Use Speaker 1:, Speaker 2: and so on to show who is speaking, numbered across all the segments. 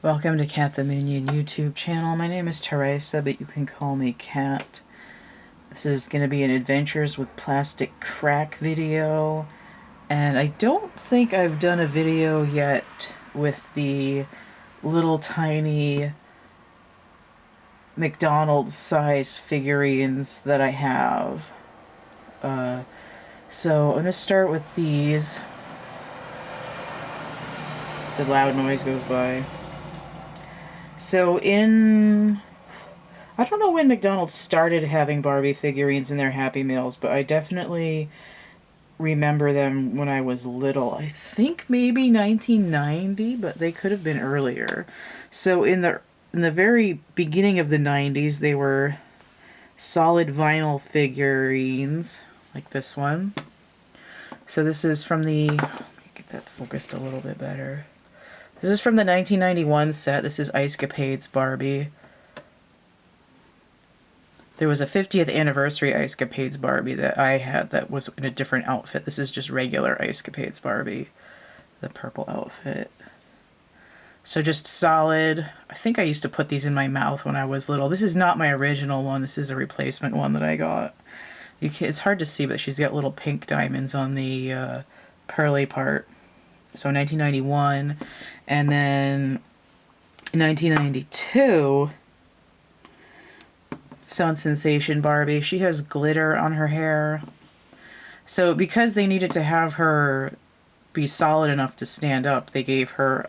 Speaker 1: Welcome to CATtheMinion YouTube channel. My name is Teresa, but you can call me Cat. This is going to be an Adventures with Plastic Crack video, and I don't think I've done a video yet with the little tiny McDonald's size figurines that I have. So I'm going to start with these. The loud noise goes by. So I don't know when McDonald's started having Barbie figurines in their Happy Meals, but I definitely remember them when I was little. I think maybe 1990, but they could have been earlier. So in the very beginning of the 90s, they were solid vinyl figurines, like this one. So this is from the... Let me get that focused a little bit better. This is from the 1991 set. This is Capades Barbie. There was a 50th anniversary Capades Barbie that I had that was in a different outfit. This is just regular Capades Barbie, the purple outfit. So just solid. I think I used to put these in my mouth when I was little. This is not my original one. This is a replacement one that I got. It's hard to see, but she's got little pink diamonds on the pearly part. So 1991, and then 1992, Sound Sensation Barbie. She has glitter on her hair. So because they needed to have her be solid enough to stand up, they gave her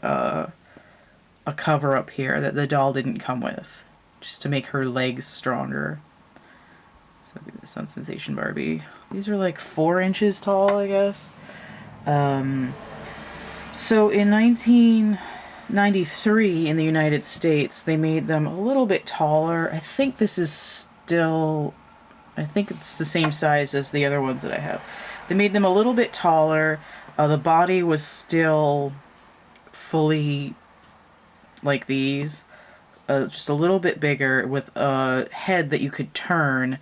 Speaker 1: a cover up here that the doll didn't come with, just to make her legs stronger. So the Sound Sensation Barbie. These are like 4 inches tall, I guess. So in 1993 in the United States, they made them a little bit taller. I think this is still, I think it's the same size as the other ones that I have. They made them a little bit taller. The body was still fully like these, just a little bit bigger, with a head that you could turn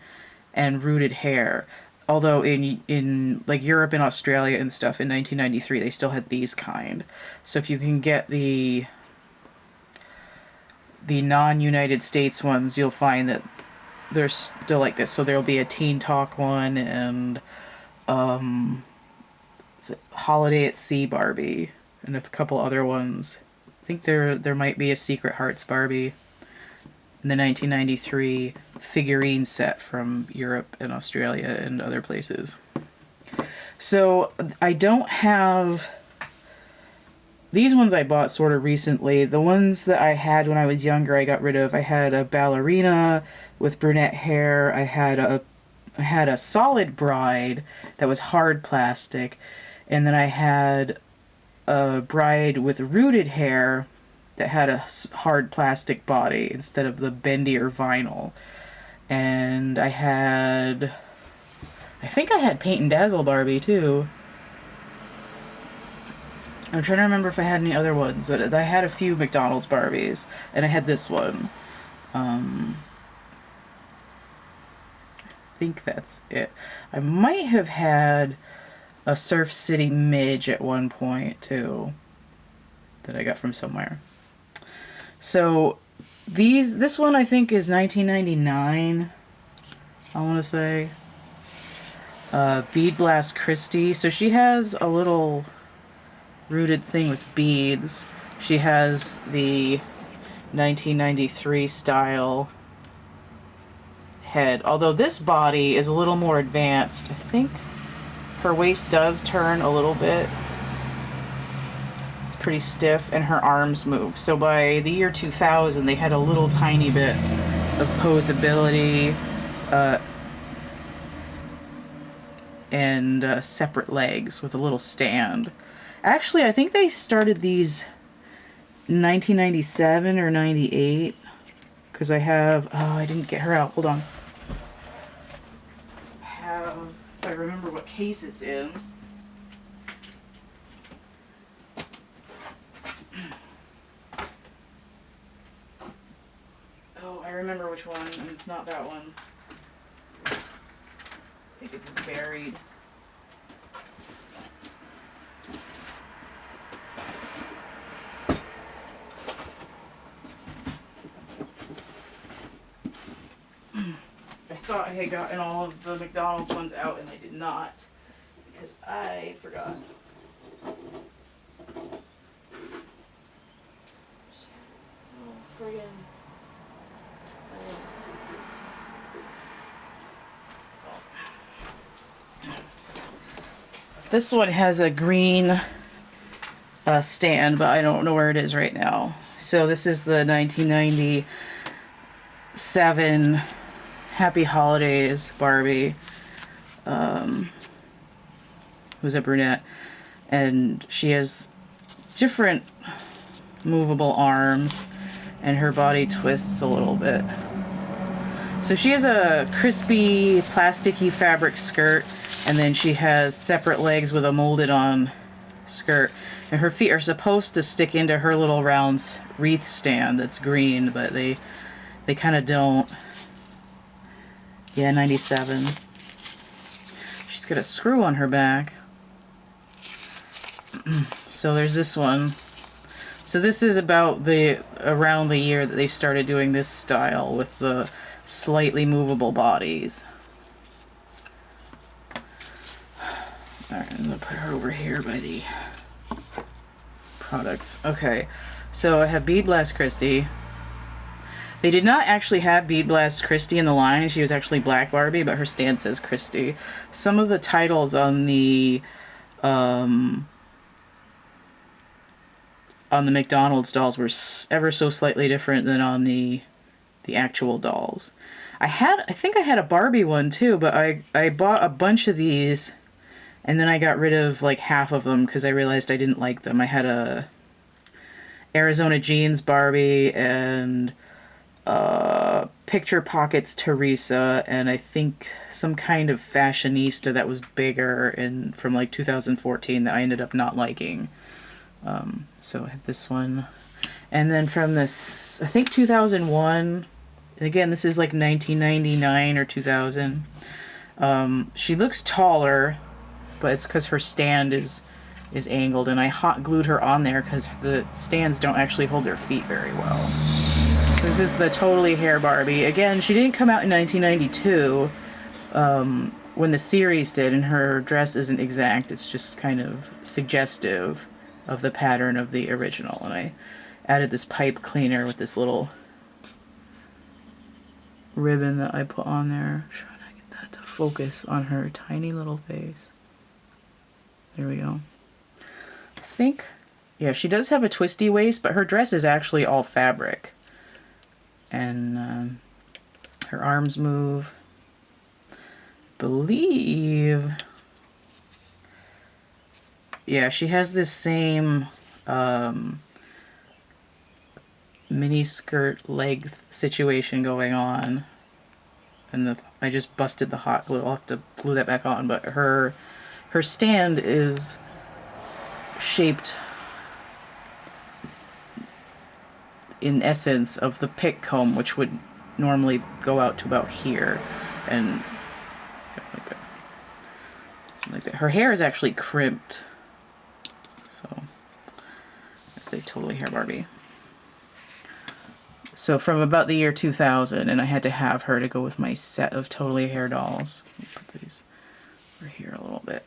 Speaker 1: and rooted hair. Although in like Europe and Australia and stuff in 1993, they still had these kind. So if you can get the non-United States ones, you'll find that they're still like this. So there'll be a Teen Talk one and Holiday at Sea Barbie and a couple other ones. I think there might be a Secret Hearts Barbie in the 1993 figurine set from Europe and Australia and other places. So I don't have... These ones I bought sort of recently. The ones that I had when I was younger I got rid of. I had a ballerina with brunette hair. I had a solid bride that was hard plastic. And then I had a bride with rooted hair that had a hard plastic body instead of the bendier vinyl. And I think I had Paint and Dazzle Barbie too. I'm trying to remember if I had any other ones, but I had a few McDonald's Barbies, and I had this one. I think that's it. I might have had a Surf City Midge at one point too, that I got from somewhere. So this one I think is 1999, I want to say. Bead Blast Christie. So she has a little rooted thing with beads. She has the 1993 style head. Although this body is a little more advanced. I think her waist does turn a little bit. Pretty stiff, and her arms move. So by the year 2000 they had a little tiny bit of posability and separate legs with a little stand. Actually, I think they started these in 1997 or 98, because I have... Oh, I didn't get her out. Hold on. I have... If I remember what case it's in. I remember which one, and it's not that one. I think it's buried. thought I had gotten all of the McDonald's ones out, and I did not. Because I forgot. Oh, friggin'. This one has a green stand, but I don't know where it is right now. So this is the 1997 Happy Holidays Barbie. Who's a brunette. And she has different movable arms, and her body twists a little bit. So she has a crispy, plasticky fabric skirt, and then she has separate legs with a molded on skirt. And her feet are supposed to stick into her little round wreath stand that's green, but they kind of don't. Yeah, 97. She's got a screw on her back. So there's this one. So this is about around the year that they started doing this style with the slightly movable bodies. Alright, I'm gonna put her over here by the products. Okay, so I have Bead Blast Christie. They did not actually have Bead Blast Christie in the line. She was actually Black Barbie, but her stand says Christie. Some of the titles on the McDonald's dolls were ever so slightly different than on the actual dolls. I think I had a Barbie one too, but I bought a bunch of these, and then I got rid of like half of them because I realized I didn't like them. I had a Arizona Jeans Barbie and Picture Pockets Teresa, and I think some kind of fashionista that was bigger from like 2014 that I ended up not liking. So I have this one. And then from this, I think 2001, and again, this is like 1999 or 2000. She looks taller, but it's because her stand is angled, and I hot glued her on there because the stands don't actually hold her feet very well. So this is the Totally Hair Barbie. Again, she didn't come out in 1992 when the series did, and her dress isn't exact. It's just kind of suggestive of the pattern of the original. And I added this pipe cleaner with this little ribbon that I put on there. I'm trying to get that to focus on her tiny little face. There we go. I think, yeah, she does have a twisty waist, but her dress is actually all fabric. And her arms move. Believe, yeah, she has this same mini skirt leg situation going on. And I just busted the hot glue. I'll have to glue that back on. But her stand is shaped in essence of the pick comb, which would normally go out to about here. And it's got like that. Her hair is actually crimped. So it's a Totally Hair Barbie. So from about the year 2000, and I had to have her to go with my set of Totally Hair dolls. Let me put these over here a little bit.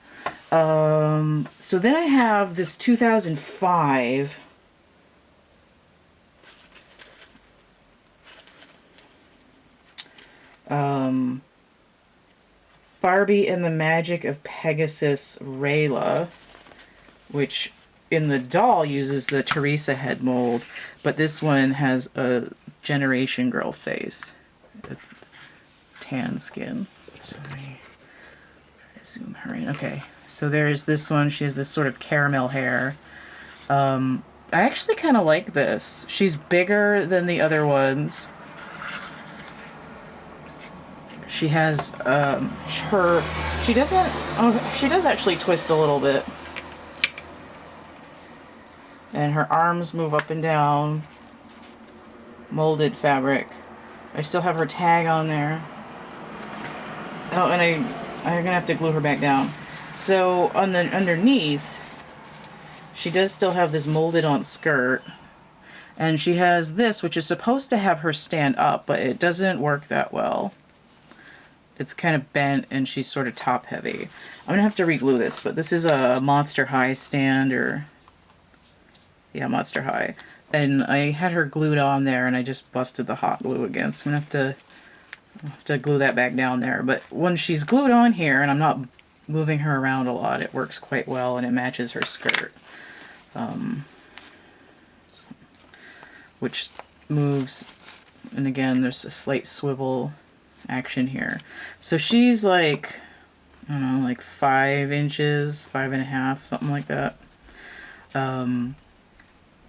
Speaker 1: So then I have this 2005 Barbie and the Magic of Pegasus Rayla, which in the doll uses the Teresa head mold, but this one has a Generation Girl face, tan skin. So let me try to zoom her in. Okay, so there's this one. She has this sort of caramel hair. I actually kind of like this. She's bigger than the other ones. She has she does actually twist a little bit. And her arms move up and down. Molded fabric. I still have her tag on there. Oh, and I'm gonna have to glue her back down. So on the underneath, she does still have this molded on skirt. And she has this, which is supposed to have her stand up, but it doesn't work that well. it's kind of bent and she's sort of top heavy. I'm gonna have to re-glue this, but this is a Monster High stand, or yeah, Monster High. And I had her glued on there and I just busted the hot glue again. So I'm gonna have to glue that back down there. But when she's glued on here and I'm not moving her around a lot, it works quite well and it matches her skirt. Which moves, and again, there's a slight swivel action here. So she's like, I don't know, like 5 inches, 5.5, something like that.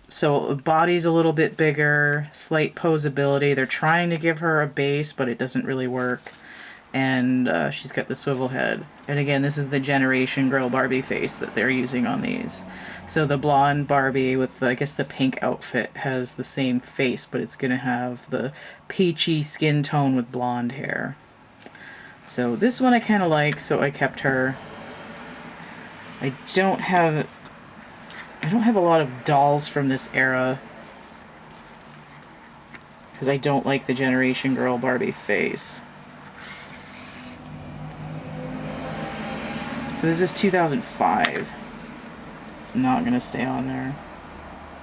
Speaker 1: So the body's a little bit bigger, slight posability. They're trying to give her a base, but it doesn't really work. And she's got the swivel head. And again, this is the Generation Girl Barbie face that they're using on these. So the blonde Barbie with, I guess, the pink outfit has the same face, but it's going to have the peachy skin tone with blonde hair. So this one I kind of like, so I kept her. I don't have a lot of dolls from this era because I don't like the Generation Girl Barbie face. So this is 2005. It's not going to stay on there.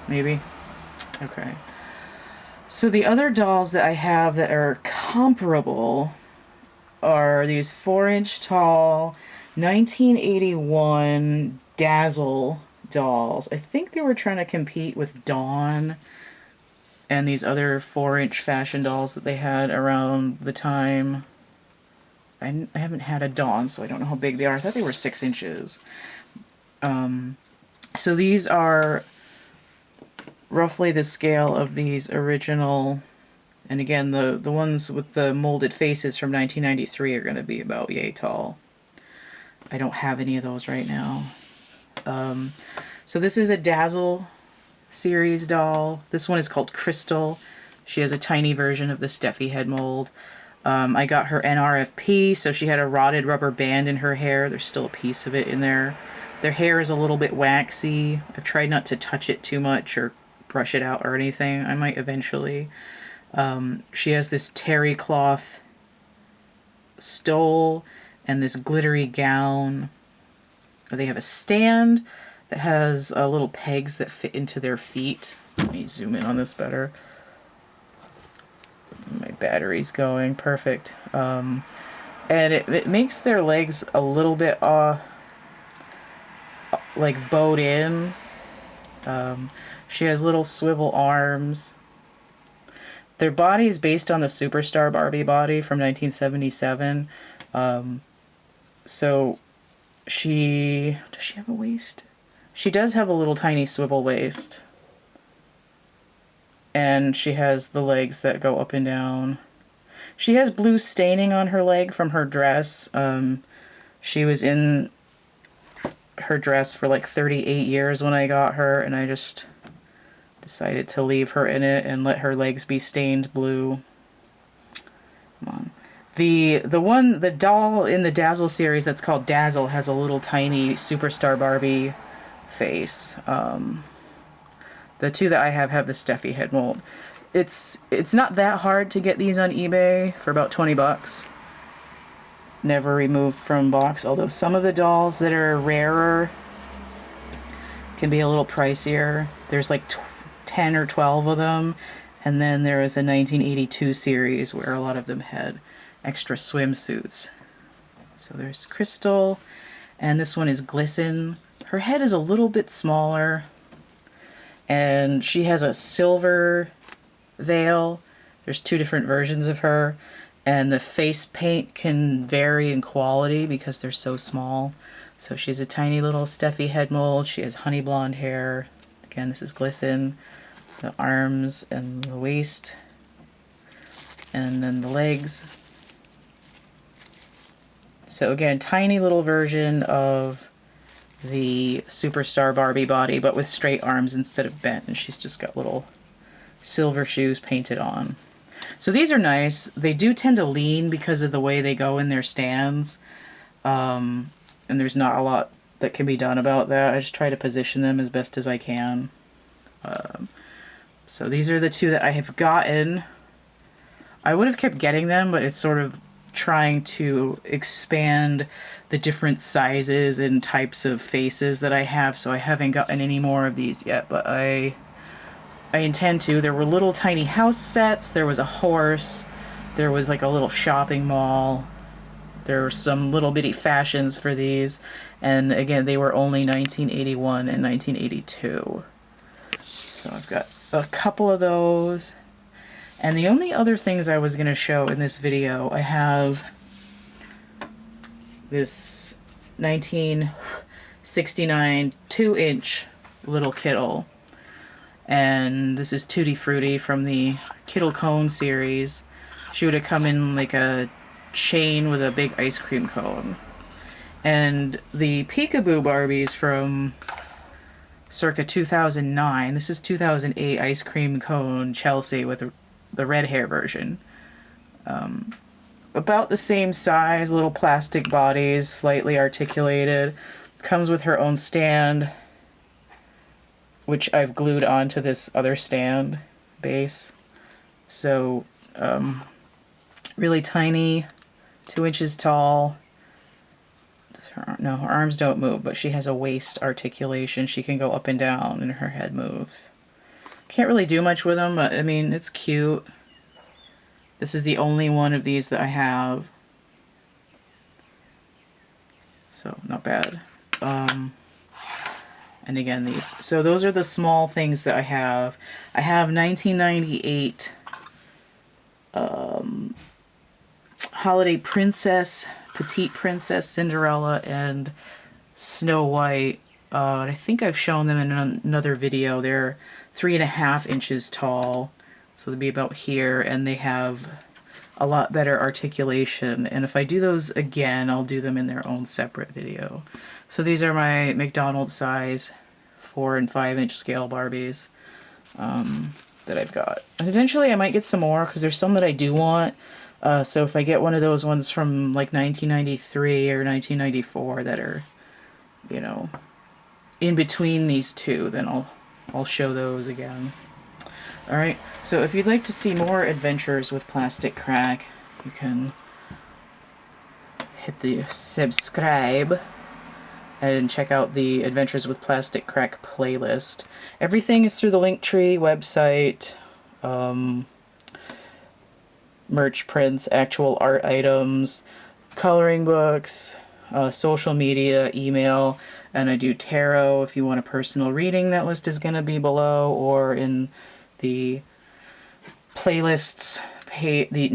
Speaker 1: Maybe? Okay. So the other dolls that I have that are comparable are these 4-inch tall 1981 Dazzle dolls. I think they were trying to compete with Dawn and these other 4-inch fashion dolls that they had around the time. I haven't had a Dawn, so I don't know how big they are. I thought they were 6 inches. So these are roughly the scale of these original, and again, the ones with the molded faces from 1993 are going to be about yay tall. I don't have any of those right now. So this is a Dazzle series doll. This one is called Crystal. She has a tiny version of the Steffi head mold. I got her NRFP, so she had a rotted rubber band in her hair. There's still a piece of it in there. Their hair is a little bit waxy. I've tried not to touch it too much or brush it out or anything. I might eventually. She has this terry cloth stole and this glittery gown. They have a stand that has little pegs that fit into their feet. Let me zoom in on this better. My battery's going. Perfect. And it makes their legs a little bit like bowed in. She has little swivel arms. Their body is based on the Superstar Barbie body from 1977. So does she have a waist? She does have a little tiny swivel waist. And she has the legs that go up and down. She has blue staining on her leg from her dress. She was in her dress for like 38 years when I got her, and I just decided to leave her in it and let her legs be stained blue. Come on. The doll in the Dazzle series that's called Dazzle has a little tiny Superstar Barbie face. The two that I have the Steffi head mold. It's not that hard to get these on eBay for about 20 bucks. Never removed from box, although some of the dolls that are rarer can be a little pricier. There's like 10 or 12 of them, and then there is a 1982 series where a lot of them had extra swimsuits. So there's Crystal, and this one is Glissen. Her head is a little bit smaller, and she has a silver veil. There's 2 different versions of her, and the face paint can vary in quality because they're so small. So she's a tiny little Steffi head mold. She has honey blonde hair. Again, this is Glissen. The arms and the waist, and then the legs. So again, tiny little version of the Superstar Barbie body, but with straight arms instead of bent, and she's just got little silver shoes painted on. So these are nice. They do tend to lean because of the way they go in their stands, and there's not a lot that can be done about that. I just try to position them as best as I can. So these are the 2 that I have gotten. I would have kept getting them, but it's sort of trying to expand the different sizes and types of faces that I have, so I haven't gotten any more of these yet, but I intend to. There were little tiny house sets, there was a horse, there was like a little shopping mall, there were some little bitty fashions for these, and again, they were only 1981 and 1982. So I've got a couple of those. And the only other things I was going to show in this video, I have this 1969 2-inch little Kiddle. And this is Tutti Frutti from the Kiddle Kone series. She would have come in like a chain with a big ice cream cone. And the Peekaboo Barbies from circa 2009. This is 2008 ice cream cone Chelsea with the red hair version. About the same size, little plastic bodies, slightly articulated. Comes with her own stand, which I've glued onto this other stand base. So, really tiny, 2 inches tall. Her arms don't move, but she has a waist articulation. She can go up and down, and her head moves. Can't really do much with them, but I mean, it's cute. This is the only one of these that I have. So, not bad. And again, these. So those are the small things that I have. I have 1998 Holiday Princess, Petite Princess, Cinderella, and Snow White. I think I've shown them in another video. They're 3.5 inches tall, so they'll be about here, and they have a lot better articulation. And if I do those again, I'll do them in their own separate video. So these are my McDonald's size 4 and 5 inch scale Barbies that I've got. And eventually I might get some more because there's some that I do want. So if I get one of those ones from like 1993 or 1994 that are, you know, in between these two, then I'll show those again. Alright, so if you'd like to see more adventures with Plastic Crack, you can hit the subscribe and check out the Adventures with Plastic Crack playlist. Everything is through the Linktree website, merch prints, actual art items, coloring books, social media, email, and I do tarot. If you want a personal reading, that list is going to be below, or in the playlists page, the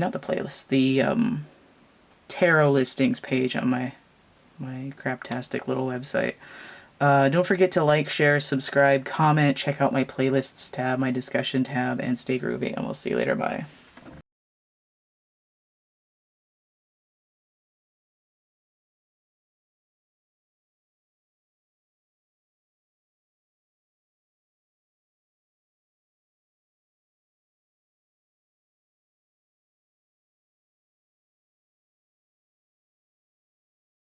Speaker 1: tarot listings page on my craptastic little website. Don't forget to like, share, subscribe, comment, check out my playlists tab, my discussion tab, and stay groovy, and we'll see you later. Bye.